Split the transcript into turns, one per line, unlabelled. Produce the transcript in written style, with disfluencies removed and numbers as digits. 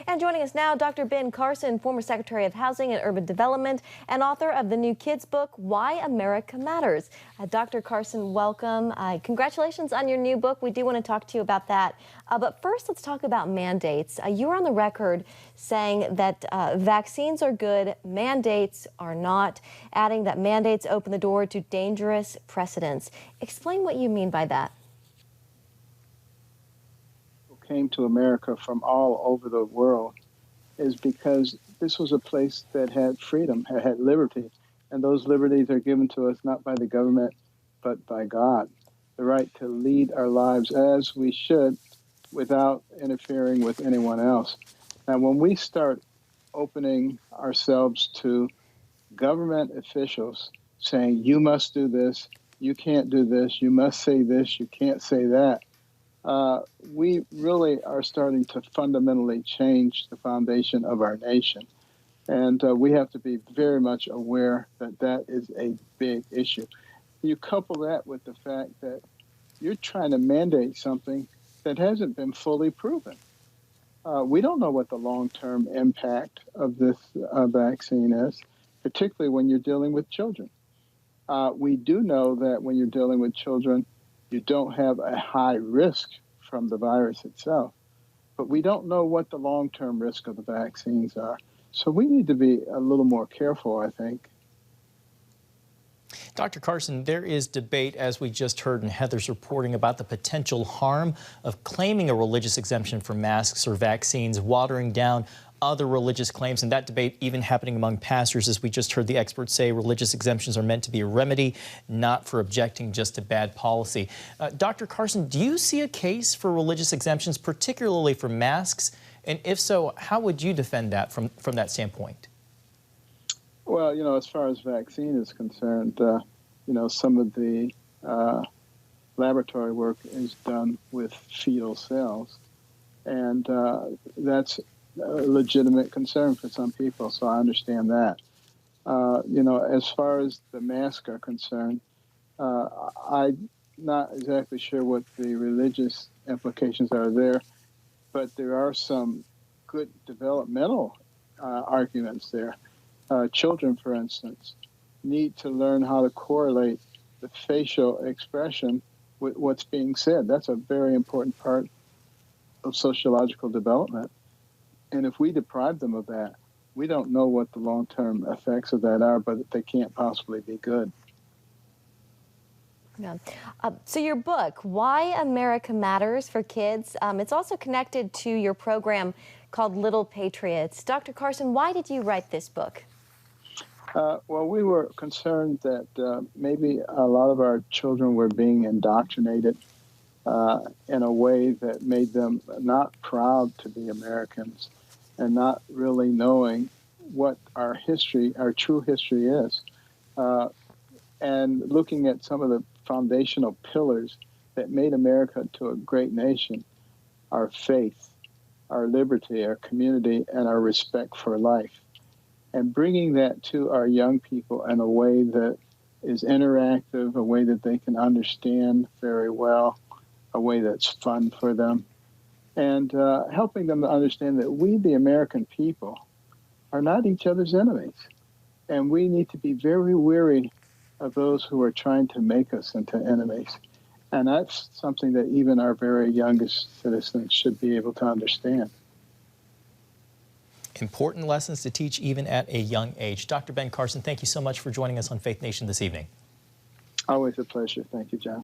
And joining us now, Dr. Ben Carson, former Secretary of Housing and Urban Development and author of the new kids book, Why America Matters. Dr. Carson, welcome. Congratulations on your new book. We do want to talk to you about that. But first, let's talk about mandates. You were on the record saying that vaccines are good, mandates are not, adding that mandates open the door to dangerous precedents. Explain what you mean by that.
Came to America from all over the world is because this was a place that had freedom, had liberty, and those liberties are given to us not by the government, but by God. The right to lead our lives as we should without interfering with anyone else. Now, when we start opening ourselves to government officials saying, you must do this, you can't do this, you must say this, you can't say that, we really are starting to fundamentally change the foundation of our nation. And we have to be very much aware that that is a big issue. You couple that with the fact that you're trying to mandate something that hasn't been fully proven. We don't know what the long-term impact of this vaccine is, particularly when you're dealing with children. We do know that when you're dealing with children, you don't have a high risk from the virus itself, but we don't know what the long-term risk of the vaccines are. So we need to be a little more careful, I think.
Dr. Carson, there is debate, as we just heard in Heather's reporting, about the potential harm of claiming a religious exemption for masks or vaccines, watering down other religious claims, and that debate even happening among pastors. As we just heard the experts say, religious exemptions are meant to be a remedy, not for objecting just to bad policy. Dr. Carson, do you see a case for religious exemptions, particularly for masks? And if so, how would you defend that from that standpoint?
Well, you know, as far as vaccine is concerned, you know, some of the laboratory work is done with fetal cells, and that's a legitimate concern for some people, so I understand that. You know, as far as the masks are concerned, I'm not exactly sure what the religious implications are there, but there are some good developmental arguments there. Children, for instance, need to learn how to correlate the facial expression with what's being said. That's a very important part of sociological development. And if we deprive them of that, we don't know what the long-term effects of that are, but they can't possibly be good.
Yeah. So your book, Why America Matters for Kids, it's also connected to your program called Little Patriots. Dr. Carson, why did you write this book?
Well, we were concerned that maybe a lot of our children were being indoctrinated in a way that made them not proud to be Americans and not really knowing what our history, our true history is. And looking at some of the foundational pillars that made America to a great nation, our faith, our liberty, our community, and our respect for life. And bringing that to our young people in a way that is interactive, a way that they can understand very well, a way that's fun for them, and helping them to understand that we, the American people, are not each other's enemies. And we need to be very wary of those who are trying to make us into enemies. And that's something that even our very youngest citizens should be able to understand.
Important lessons to teach even at a young age. Dr. Ben Carson, thank you so much for joining us on Faith Nation this evening.
Always a pleasure. Thank you, John.